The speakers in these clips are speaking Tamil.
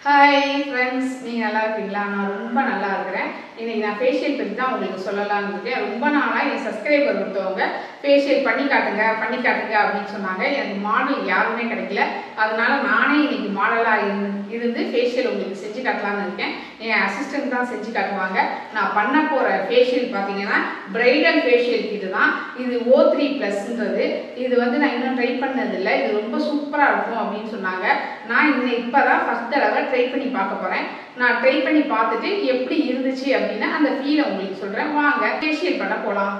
Hi friends, நீங்க நல்லா இருக்கீங்களா? நான் ரொம்ப நல்லா இருக்கேன். இன்னைக்கு நான் ஃபேஷியல் பத்தி தான் உங்களுக்கு சொல்லலாம்னு இருக்கேன். ரொம்ப நாளா என் சப்ஸ்கிரைபர் ஒருத்தவங்க ஃபேஷியல் பண்ணி காட்டுங்க அப்படின்னு சொன்னாங்க. எனக்கு மாடல் யாருமே கிடைக்கல. அதனால நானே இன்னைக்கு மாடலா இருந்து ஃபேஷியல் உங்களுக்கு செஞ்சு காட்டலாம்னு இருக்கேன். என் அசிஸ்டன்ட் தான் செஞ்சு காட்டுவாங்க. நான் பண்ண போற ஃபேஷியல் பாத்தீங்கன்னா பிரைடல் ஃபேஷியல் கிட் தான். இது O3+ன்றது. இது நான் இன்னும் ட்ரை பண்ணது இல்ல. இது ரொம்ப சூப்பரா இருக்கும் அப்படின்னு சொன்னாங்க. நான் இப்பதான் ஃபர்ஸ்ட் தடவை ட்ரை பண்ணி பார்க்க போறேன். நான் ட்ரை பண்ணி பார்த்துட்டு எப்படி இருந்துச்சு அப்படின்னா அந்த ஃபீலை உங்களுக்கு சொல்றேன். வாங்க ஃபேஷியல் பண்ண போலாம்.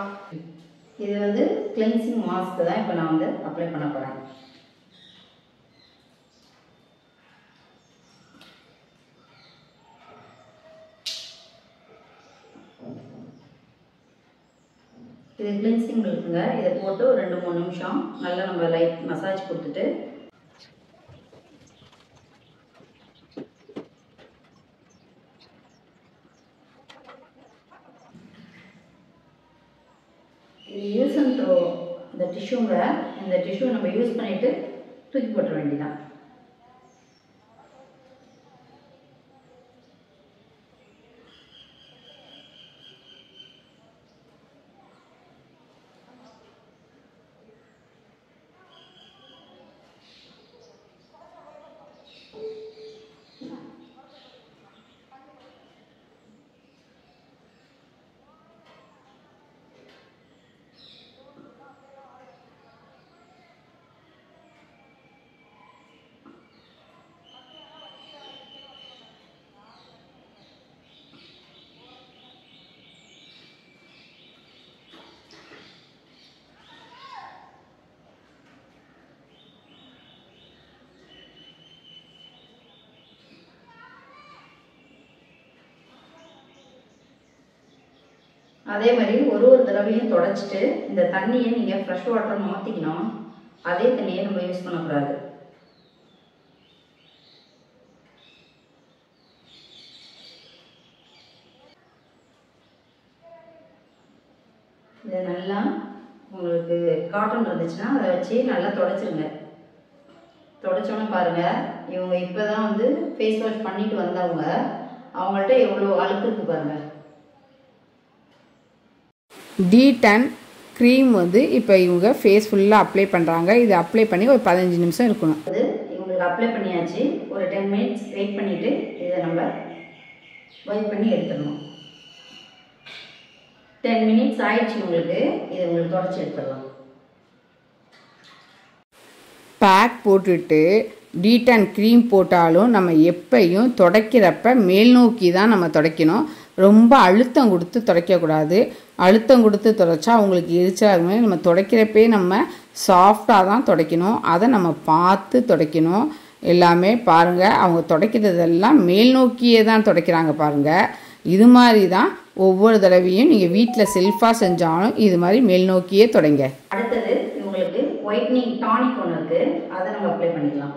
இது கிளென்சிங் மாஸ்க் தான் இப்போ நான் அப்ளை பண்ண போறேன். இது கிளென்சிங் இருக்குங்க. இதை போட்டு ஒரு 2-3 நிமிஷம் நல்லா நம்ம லைட் மசாஜ் கொடுத்துட்டு இது யூஸ் அண்ட் த்ரோ இந்த டிஷ்யூ நம்ம யூஸ் பண்ணிட்டு தூக்கி போட்ட வேண்டியதான். அதே மாதிரி ஒரு தடவையும் தொடச்சிட்டு இந்த தண்ணியை நீங்கள் ஃப்ரெஷ் வாட்டர் மாற்றிக்கணும். அதே தண்ணியை நம்ம யூஸ் பண்ணக்கூடாது. இதை நல்லா உங்களுக்கு காட்டன் இருந்துச்சுன்னா அதை வச்சு நல்லா தொடச்சிருங்க. தொடச்சோன்னு பாருங்கள், இவங்க இப்போ தான் ஃபேஸ் வாஷ் பண்ணிட்டு வந்தவங்க. அவங்கள்ட்ட எவ்வளோ அழுக்கு இருக்குது பாருங்கள். D10 க்ரீம் இப்போ இவங்க ஃபேஸ் ஃபுல்லாக அப்ளை பண்ணுறாங்க. இது அப்ளை பண்ணி ஒரு 15 நிமிஷம் இருக்கணும். இவங்களுக்கு அப்ளை பண்ணியாச்சு. ஒரு 10 மினிட்ஸ் வெயிட் பண்ணிவிட்டு இதை நம்ம வைப் பண்ணி எடுத்துடணும். 10 மினிட்ஸ் ஆயிடுச்சு உங்களுக்கு. இது உங்களுக்கு தொடச்சி எடுத்துடலாம். பேக் போட்டுட்டு D10 க்ரீம் போட்டாலும் நம்ம எப்பையும் துடைக்கிறப்ப மேல் நோக்கி தான் நம்ம துடைக்கணும். ரொம்ப அழுத்தம் கொடுத்து துடைக்கக்கூடாது. அழுத்தம் கொடுத்து துடைச்சா அவங்களுக்கு எரிச்சலாகுமே. நம்ம துடைக்கிறப்பே நம்ம சாஃப்டாக தான் துடைக்கணும். அதை நம்ம பார்த்து துடைக்கணும். எல்லாமே பாருங்கள், அவங்க துடைக்கிறதெல்லாம் மேல் நோக்கியே தான் துடைக்கிறாங்க பாருங்கள். இது மாதிரி தான் ஒவ்வொரு தடவையும் நீங்கள் வீட்டில் செல்ஃபாக செஞ்சாலும் இது மாதிரி மேல் நோக்கியே துடைங்க. அடுத்தது இவங்களுக்கு ஒயிட்னிங் டானிக் ஒன்று இருக்குது, அதை நம்ம அப்ளை பண்ணிக்கலாம்.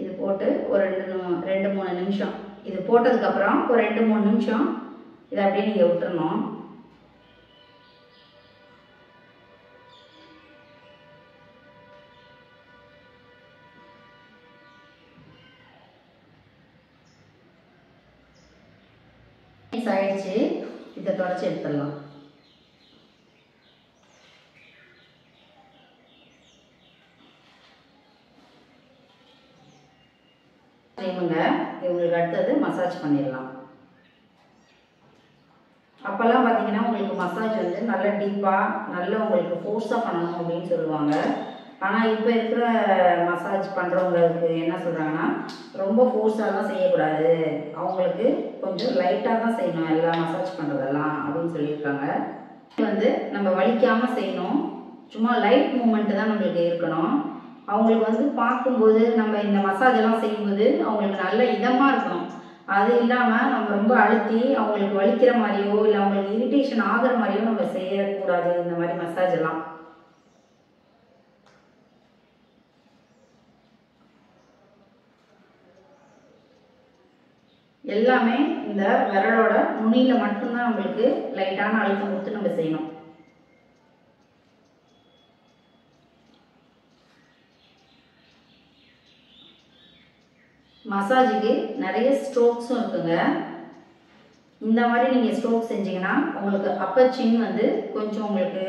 இது போட்டு ஒரு 2-3 நிமிஷம், இது போட்டதுக்கப்புறம் ஒரு 2-3 நிமிஷம் இதை அப்படியே நீங்கள் விட்டுறணும். ஆயிடுச்சு, இதை தொடச்சி எடுத்துடலாம். இவங்களுக்கு அடுத்தது மசாஜ் பண்ணிடலாம். அப்போல்லாம் பார்த்தீங்கன்னா உங்களுக்கு மசாஜ் நல்ல டீப்பாக நல்ல உங்களுக்கு ஃபோர்ஸாக பண்ணணும் அப்படின்னு சொல்லுவாங்க. ஆனால் இப்போ இருக்கிற மசாஜ் பண்ணுறவங்களுக்கு என்ன சொல்கிறாங்கன்னா, ரொம்ப ஃபோர்ஸாலாம் செய்யக்கூடாது, அவங்களுக்கு கொஞ்சம் லைட்டாக தான் செய்யணும் எல்லா மசாஜ் பண்ணுறதெல்லாம் அப்படின்னு சொல்லியிருக்காங்க. நம்ம வலிக்காமல் செய்யணும், சும்மா லைட் மூமெண்ட்டு தான் நம்மளுக்கு இருக்கணும். அவங்களுக்கு பார்க்கும்போது நம்ம இந்த மசாஜ் எல்லாம் செய்யும்போது அவங்களுக்கு நல்ல இதமாக இருக்கணும். அது இல்லாமல் நம்ம ரொம்ப அழுத்தி அவங்களுக்கு வலிக்கிற மாதிரியோ இல்லை அவங்களுக்கு இரிட்டேஷன் ஆகிற மாதிரியோ நம்ம செய்யக்கூடாது இந்த மாதிரி மசாஜ் எல்லாம். எல்லாமே இந்த விரலோட நுனியில் மட்டும்தான் நம்மளுக்கு லைட்டான அழுத்தம் கொடுத்து நம்ம செய்யணும். மசாஜுக்கு நிறைய ஸ்ட்ரோக்ஸும் இருக்குங்க. இந்த மாதிரி நீங்கள் ஸ்ட்ரோக் செஞ்சீங்கன்னா உங்களுக்கு அப்பர் சின் வந்து கொஞ்சம் உங்களுக்கு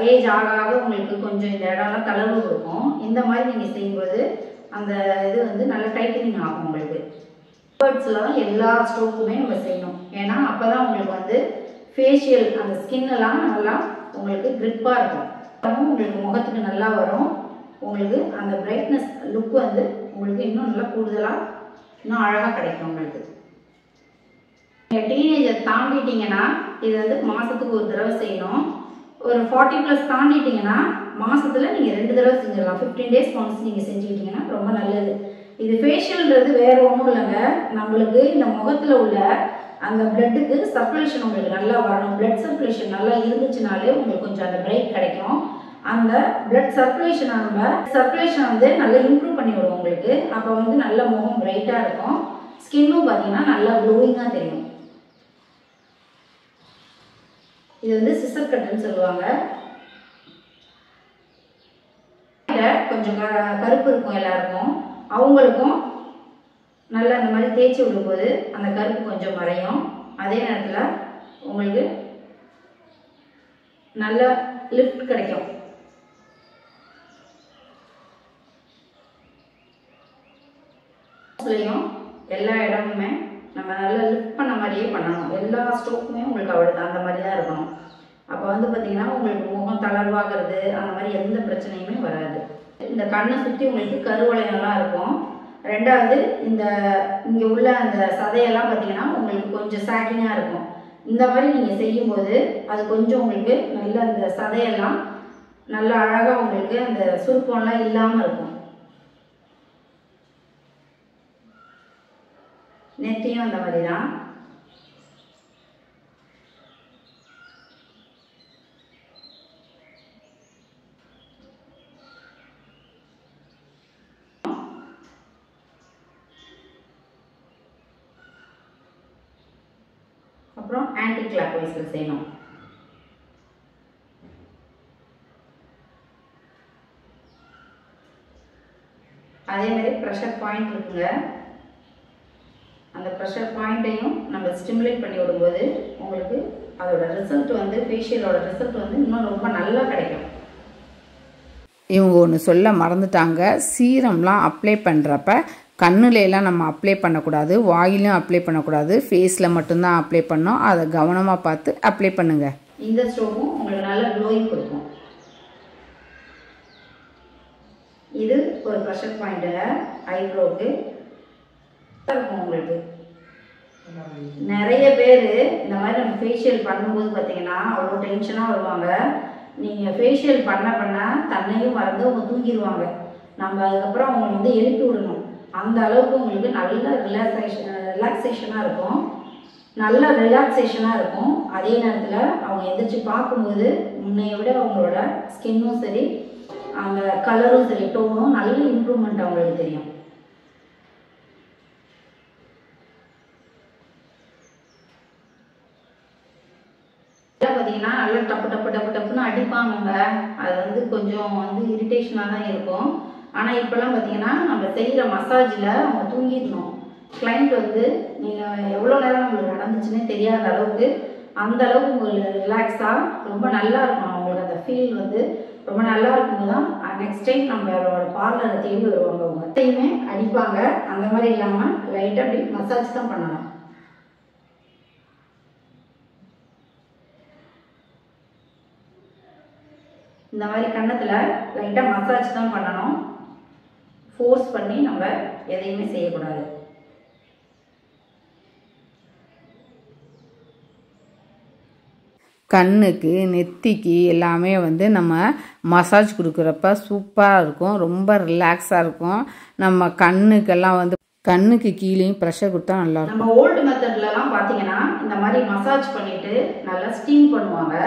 ஏஜ் ஆக ஆக உங்களுக்கு கொஞ்சம் இந்த இடம்லாம் தளர்வு கொடுக்கும். இந்த மாதிரி நீங்கள் செய்யும்போது அந்த இது வந்து நல்ல டைட்டனிங் ஆகும் உங்களுக்கு. பேர்ட்ஸ்லாம் எல்லா ஸ்ட்ரோக்குமே நம்ம செய்யணும். ஏன்னா அப்போ தான் உங்களுக்கு வந்து ஃபேஷியல் அந்த ஸ்கின்னெல்லாம் நல்லா உங்களுக்கு க்ரிப்பாக இருக்கும். உங்களுக்கு முகத்துக்கு நல்லா வரும். உங்களுக்கு அந்த பிரைட்னஸ் லுக் வந்து உங்களுக்கு இன்னும் நல்லா கூடுதலாக இன்னும் அழகாக கிடைக்கும் உங்களுக்கு. நீங்கள் டீனேஜர் தாண்டிட்டீங்கன்னா இது வந்து மாதத்துக்கு ஒரு தடவை செய்யணும். ஒரு 40+ தாண்டிட்டிங்கன்னா மாதத்தில் நீங்கள் 2 தடவை செஞ்சிடலாம். 15 days ஒன்ஸ் நீங்கள் செஞ்சுக்கிட்டிங்கன்னா ரொம்ப நல்லது. இது ஃபேஷியல்ன்றது வேறு ஒன்றும் இல்லைங்க. நம்மளுக்கு இந்த முகத்தில் உள்ள அந்த பிளட்டுக்கு சர்க்குலேஷன் உங்களுக்கு நல்லா வரணும். பிளட் சர்க்குலேஷன் நல்லா இருந்துச்சுனாலே உங்களுக்கு கொஞ்சம் அந்த பிரைட் கிடைக்கும். அந்த பிளட் சர்க்குலேஷன் வந்து நல்லா இம்ப்ரூவ் பண்ணி விடும் உங்களுக்கு. அப்போ வந்து நல்ல முகம் பிரைட்டாக இருக்கும். ஸ்கின்னும் பார்த்தீங்கன்னா நல்லா க்ளோயிங்காக தெரியும். இது வந்து சிசர் கட்டுன்னு சொல்லுவாங்க. கொஞ்சம் கருப்பு இருக்கும் எல்லாருக்கும். அவங்களுக்கும் நல்லா இந்த மாதிரி தேய்ச்சி விடும்போது அந்த கருப்பு கொஞ்சம் மறையும். அதே நேரத்தில் உங்களுக்கு நல்ல லிஃப்ட் கிடைக்கும். எல்லா இடமுமே நம்ம நல்லா லிஃப்ட் பண்ண மாதிரியே பண்ணணும். எல்லா ஸ்ட்ரோக்குமே உங்களுக்கு அவ்வளோ அந்த மாதிரி தான் இருக்கணும். அப்போ வந்து பார்த்தீங்கன்னா உங்களுக்கு முகம் தளர்வாகிறது அந்த மாதிரி எந்த பிரச்சனையுமே வராது. இந்த கண்ணை சுற்றி உங்களுக்கு கருவளையம்லாம் இருக்கும். ரெண்டாவது இங்கே உள்ள அந்த சதையெல்லாம் பார்த்தீங்கன்னா உங்களுக்கு கொஞ்சம் சாக்கிங்காக இருக்கும். இந்த மாதிரி நீங்கள் செய்யும்போது அது கொஞ்சம் உங்களுக்கு நல்ல அந்த சதையெல்லாம் நல்லா அழகாக உங்களுக்கு அந்த சுருக்கம்லாம் இல்லாமல் இருக்கும். நெத்தியும் அந்த மாதிரி தான். அப்புறம் ஆன்டி கிளாக் வைஸில் செய்யணும். அதே மாதிரி ப்ரெஷர் பாயிண்ட் இருக்குங்க. அந்த ப்ரெஷர் பாயிண்ட்டையும் நம்ம ஸ்டிமுலேட் பண்ணி விடும்போது உங்களுக்கு அதோட ரிசல்ட் வந்து ஃபேஷியலோட ரிசல்ட் வந்து இன்னும் ரொம்ப நல்லா கிடைக்கும். இவங்க ஒன்று சொல்ல மறந்துட்டாங்க. சீரம்லாம் அப்ளை பண்ணுறப்ப கண்ணுலாம் நம்ம அப்ளை பண்ணக்கூடாது, வாயிலும் அப்ளை பண்ணக்கூடாது, ஃபேஸில் மட்டும்தான் அப்ளை பண்ணோம். அதை கவனமாக பார்த்து அப்ளை பண்ணுங்க. இந்த ஸ்டோவும் உங்களுக்கு நல்ல க்ளோயிங் கொடுக்கும். இது ஒரு ப்ரெஷர் பாயிண்ட்டுங்க ஐப்ரோவுக்கு இருக்கும். உங்களுக்கு நிறைய பேர் இந்த மாதிரி நம்ம ஃபேஷியல் பண்ணும்போது பார்த்தீங்கன்னா அவ்வளோ டென்ஷனாக வருவாங்க. நீங்கள் ஃபேஷியல் பண்ண தன்னையும் மறந்து அவங்க தூங்கிடுவாங்க. நம்ம அதுக்கப்புறம் அவங்க வந்து எழுப்பி விடணும். அந்த அளவுக்கு உங்களுக்கு நல்ல ரிலாக்ஸேஷனாக இருக்கும். நல்ல ரிலாக்ஸேஷனாக இருக்கும். அதே நேரத்தில் அவங்க எந்திரிச்சு பார்க்கும்போது முன்னைய விட அவங்களோட ஸ்கின்னும் சரி அந்த கலரும் சரி டோனும் நல்ல இம்ப்ரூவ்மெண்ட் அவங்களுக்கு தெரியும். பார்த்தீங்கன்னா நல்லா டப்புன்னு அடிப்பாங்க. அது வந்து கொஞ்சம் வந்து இரிட்டேஷனாக தான் இருக்கும். ஆனால் இப்போல்லாம் பார்த்தீங்கன்னா நம்ம செய்கிற மசாஜில் அவங்க தூங்கிடணும். கிளைண்ட் வந்து நீங்கள் எவ்வளோ நேரம் நம்மளுக்கு நடந்துச்சுன்னே தெரியாத அளவுக்கு அந்த அளவுக்கு உங்களுக்கு ரிலாக்ஸாக ரொம்ப நல்லா இருக்கும். அவங்களுக்கு அந்த ஃபீல் வந்து ரொம்ப நல்லா இருக்கும்போது தான் நெக்ஸ்ட் டைம் நம்மளோட பார்லரை தேடி வருவாங்க. அவங்க டைமே அடிப்பாங்க. அந்த மாதிரி இல்லாமல் லைட்டாக அப்படி மசாஜ் தான் பண்ணணும். இந்த மாதிரி கன்னத்தில் லைட்டாக மசாஜ் தான் பண்ணணும். ஃபோர்ஸ் பண்ணி நம்ம எதையுமே செய்யக்கூடாது. கண்ணுக்கு நெத்திக்கு எல்லாமே வந்து நம்ம மசாஜ் கொடுக்குறப்ப சூப்பராக இருக்கும். ரொம்ப ரிலாக்ஸாக இருக்கும். நம்ம கண்ணுக்கெல்லாம் வந்து கண்ணுக்கு கீழேயும் ப்ரெஷர் கொடுத்தா நல்லாயிருக்கும். நம்ம ஓல்டு மெத்தட்லலாம் பார்த்தீங்கன்னா இந்த மாதிரி மசாஜ் பண்ணிவிட்டு நல்லா ஸ்டீம் பண்ணுவாங்க.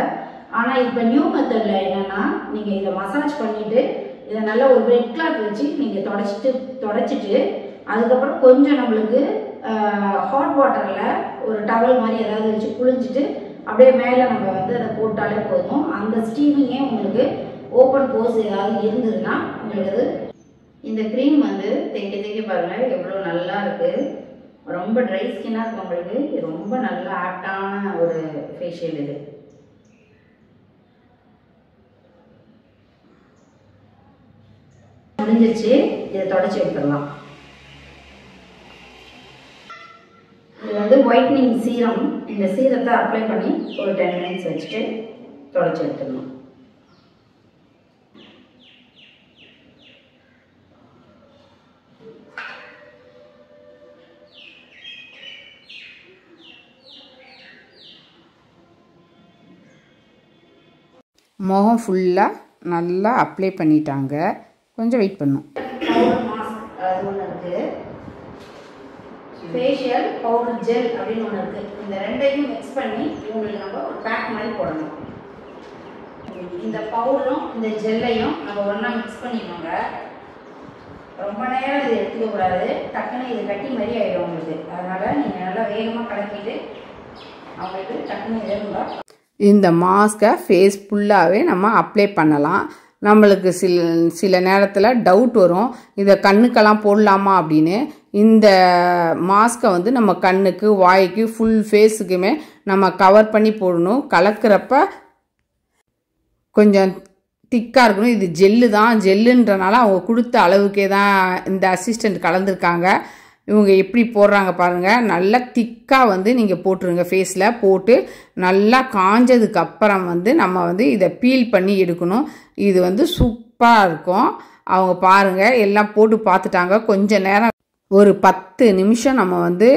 ஆனால் இப்போ நியூ மெத்தடில் என்னென்னா நீங்கள் இதை மசாஜ் பண்ணிவிட்டு இதை நல்லா ஒரு வெட் கிளாத் வச்சு நீங்கள் தொடச்சிட்டு அதுக்கப்புறம் கொஞ்சம் நம்மளுக்கு ஹாட் வாட்டரில் ஒரு டவல் மாதிரி ஏதாவது வச்சு புழிஞ்சிட்டு அப்படியே மேலே நம்ம வந்து அதை போட்டாலே போதும். அந்த ஸ்டீமிங்கே உங்களுக்கு ஓப்பன் போர்ஸ் ஏதாவது இருந்ததுன்னா உங்களுக்கு அது இந்த க்ரீம் வந்து தேய்க்க பாருங்கள் எவ்வளோ நல்லா இருக்குது. ரொம்ப ட்ரை ஸ்கின்னாக இருக்கவங்களுக்கு இது ரொம்ப நல்லா ஆப்டான ஒரு ஃபேஷியல் இது. முடிஞ்சிச்சு, இதை தொடச்சி எடுத்துடலாம். இது வந்து ஒயிட்னிங் சீரம். இந்த சீரத்தை அப்ளை பண்ணி ஒரு 10 மினிட்ஸ் வச்சுட்டு தொடச்சி எடுத்துடணும். முகம் ஃபுல்லாக நல்லா அப்ளை பண்ணிட்டாங்க. கொஞ்சம் வெயிட் பண்ணும். பவுடர் மாஸ்க் அது ஒன்று இருக்குது. ஃபேஷியல் பவுடர் ஜெல் அப்படின்னு ஒன்று இருக்குது. இந்த ரெண்டையும் மிக்ஸ் பண்ணி இவங்களுக்கு நம்ம ஒரு பேக் மாதிரி போடணும். இந்த பவுடரும் இந்த ஜெல்லையும் நம்ம ஒன்றா மிக்ஸ் பண்ணிக்கோங்க. ரொம்ப நேரம் இது எடுத்துக்கக்கூடாது. டக்குன்னு இது கட்டி மாதிரி ஆகிடும் உங்களுக்கு. அதனால் நீங்கள் நல்லா வேகமாக கலக்கிட்டு அவங்களுக்கு டக்குன்னு வேணுங்களா இந்த மாஸ்கை ஃபேஸ் ஃபுல்லாகவே நம்ம அப்ளை பண்ணலாம். நம்மளுக்கு சில நேரத்தில் டவுட் வரும், இதை கண்ணுக்கெல்லாம் போடலாமா அப்படின்னு. இந்த மாஸ்கை வந்து நம்ம கண்ணுக்கு, வாய்க்கு, ஃபுல் ஃபேஸுக்குமே நம்ம கவர் பண்ணி போடணும். கலக்கிறப்ப கொஞ்சம் திக்காக இருக்கணும். இது ஜெல்லு தான். ஜெல்லுன்றனால அவங்க கொடுத்த அளவுக்கே தான் இந்த அசிஸ்டண்ட் கலந்துருக்காங்க. இவங்க எப்படி போடுறாங்க பாருங்கள். நல்லா திக்காக வந்து நீங்கள் போட்டுருங்க. ஃபேஸில் போட்டு நல்லா காஞ்சதுக்கு அப்புறம் வந்து நம்ம வந்து இதை பீல் பண்ணி எடுக்கணும். இது வந்து சூப்பராக இருக்கும். அவங்க பாருங்கள் எல்லாம் போட்டு பார்த்துட்டாங்க. கொஞ்சம் நேரம் ஒரு 10 நிமிஷம் நம்ம வந்து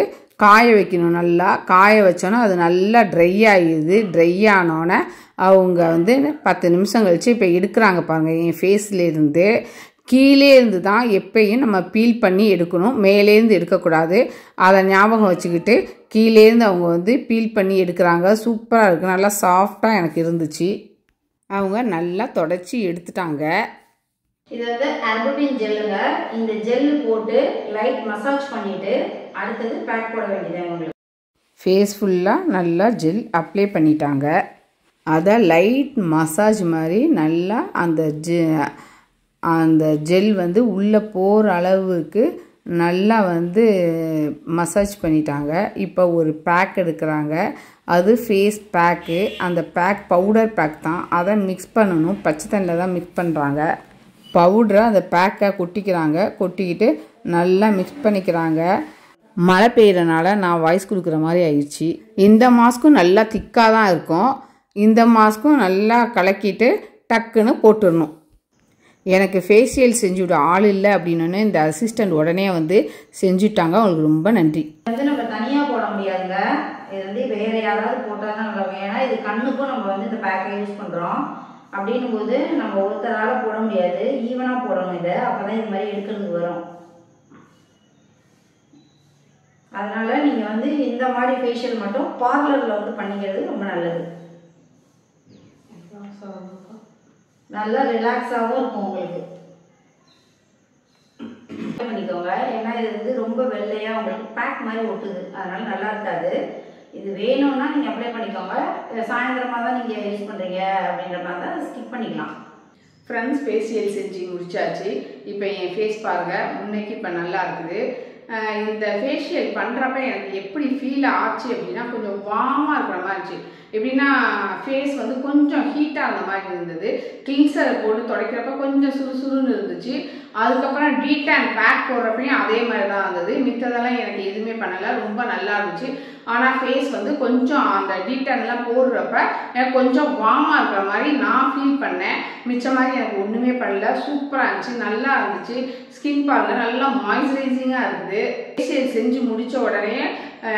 காய வைக்கணும். நல்லா காய வச்சோன்னா அது நல்லா ட்ரை ஆகிடுது. ட்ரை ஆனோன்னே அவங்க வந்து 10 நிமிஷம் கழித்து இப்போ எடுக்கிறாங்க பாருங்கள். என் ஃபேஸ்லேருந்து கீழே இருந்து தான் எப்பயும் நம்ம பீல் பண்ணி எடுக்கணும். மேலேருந்து எடுக்கக்கூடாது. அதை ஞாபகம் வச்சுக்கிட்டு கீழேருந்து அவங்க வந்து பீல் பண்ணி எடுக்கிறாங்க. சூப்பராக இருக்குது. நல்லா சாஃப்டாக எனக்கு இருந்துச்சு. அவங்க நல்லா தொடச்சி எடுத்துட்டாங்க. இது வந்து ஆல்புட்டின் ஜெல்லுங்க. இந்த ஜெல்லு போட்டு லைட் மசாஜ் பண்ணிவிட்டு அடுத்தது பேக் போட வேண்டியது. உங்களுக்கு ஃபேஸ் ஃபுல்லாக நல்லா ஜெல் அப்ளை பண்ணிட்டாங்க. அதை லைட் மசாஜ் மாதிரி நல்லா அந்த ஜெல் வந்து உள்ளே போகிற அளவுக்கு நல்லா வந்து மசாஜ் பண்ணிட்டாங்க. இப்போ ஒரு பேக் எடுக்கிறாங்க. அது ஃபேஸ் பேக்கு. அந்த பேக் பவுடர் பேக் தான். அதை மிக்ஸ் பண்ணணும். பச்சை தண்ணியில் தான் மிக்ஸ் பண்ணுறாங்க. பவுடரை அந்த பேக்கை கொட்டிக்கிறாங்க. கொட்டிக்கிட்டு நல்லா மிக்ஸ் பண்ணிக்கிறாங்க. மழை பெய்யறனால நான் வாய்ஸ் கொடுக்குற மாதிரி ஆயிடுச்சு. இந்த மாஸ்க்கும் நல்லா திக்காக தான் இருக்கும். இந்த மாஸ்க்கும் நல்லா கலக்கிட்டு டக்குன்னு போட்டுடணும். எனக்கு ஃபேஷியல் செஞ்சுவிட ஆள் இல்லை அப்படின்னு இந்த அசிஸ்டண்ட் உடனே வந்து செஞ்சுட்டாங்க. அவங்களுக்கு ரொம்ப நன்றி. வந்து நம்ம தனியாக போட முடியாதுங்க. இது வந்து வேறு யாராவது போட்டால் தான் நல்லா. ஏன்னா இது கண்ணுக்கும் நம்ம வந்து இந்த பேக்கை யூஸ் பண்ணுறோம். அப்படின்னும் போது நம்ம ஒருத்தரால் போட முடியாது. ஈவனாக போடணும் இதை. அப்போ தான் இது மாதிரி எடுக்கிறதுக்கு வரும். அதனால் நீங்கள் வந்து இந்த மாதிரி ஃபேஷியல் மட்டும் பார்லரில் வந்து பண்ணிக்கிறது ரொம்ப நல்லது. நல்லா ரிலாக்ஸாகவும் இருக்கும் உங்களுக்கு. பண்ணிக்கோங்க. ஏன்னா இது வந்து ரொம்ப வெள்ளையாக உங்களுக்கு பேக் மாதிரி ஒட்டுது. அதனால் நல்லா இருக்காது. இது வேணும்னா நீங்கள் அப்ளை பண்ணிக்கோங்க. சாயந்தரமாக தான் நீங்கள் யூஸ் பண்ணுறீங்க அப்படின்ற மாதிரி தான் ஸ்கிப் பண்ணிக்கலாம். ஃப்ரெண்ட்ஸ் ஃபேஷியல் செஞ்சு முடிச்சாச்சு. இப்போ என் ஃபேஸ் பாருங்கள், முன்னைக்கு இப்போ நல்லா இருக்குது. இந்த ஃபேஷியல் பண்ணுறப்ப எனக்கு எப்படி ஃபீல் ஆச்சு அப்படின்னா கொஞ்சம் வார்மாக இருக்கிற மாதிரி இருந்துச்சு. எப்படின்னா ஃபேஸ் வந்து கொஞ்சம் ஹீட்டாக இருந்த மாதிரி இருந்தது. கிளின்சரை போட்டு துடைக்கிறப்ப கொஞ்சம் சுறுசுறுன்னு இருந்துச்சு. அதுக்கப்புறம் டீடான் பேக் போடுறப்பையும் அதே மாதிரி தான் இருந்தது. மித்ததெல்லாம் எனக்கு எதுவுமே பண்ணலை. ரொம்ப நல்லா இருந்துச்சு. ஆனால் ஃபேஸ் வந்து கொஞ்சம் அந்த டீடான்லாம் போடுறப்ப எனக்கு கொஞ்சம் வார்மாக இருக்கிற மாதிரி நான் ஃபீல் பண்ணேன். மிச்ச மாதிரி எனக்கு ஒன்றுமே பண்ணல. சூப்பராக இருந்துச்சு. நல்லா இருந்துச்சு. ஸ்கின் பாருங்கள் நல்லா மாய்ஸ்சரைசிங்காக இருக்குது. ஃபேஷியல் செஞ்சு முடித்த உடனே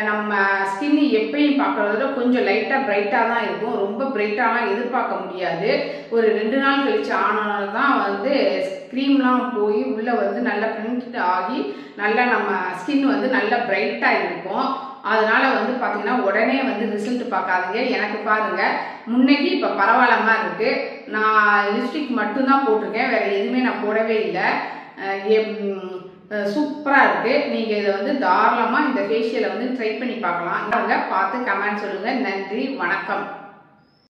நம்ம ஸ்கின் எப்பயும் பார்க்குறத கொஞ்சம் லைட்டாக பிரைட்டாக தான் இருக்கும். ரொம்ப பிரைட்டாலாம் எதிர்பார்க்க முடியாது. ஒரு 2 நாள் கழிச்சு ஆனால தான் வந்து க்ரீம்லாம் போய் உள்ளே வந்து நல்லா பிரிண்ட் ஆகி நல்லா நம்ம ஸ்கின் வந்து நல்லா பிரைட்டாக இருக்கும். அதனால வந்து பார்த்தீங்கன்னா உடனே வந்து ரிசல்ட் பார்க்காதீங்க. எனக்கு பாருங்கள் முன்னைக்கு இப்போ பரவாயில்லாம இருக்குது. நான் லிப்ஸ்டிக் மட்டும்தான் போட்டிருக்கேன். வேறு எதுவுமே நான் போடவே இல்லை. சூப்பராக இருக்குது. நீங்கள் இதை வந்து தாராளமாக இந்த ஃபேஷியலை வந்து ட்ரை பண்ணி பார்க்கலாம். பார்த்து கமெண்ட் சொல்லுங்கள். நன்றி, வணக்கம்.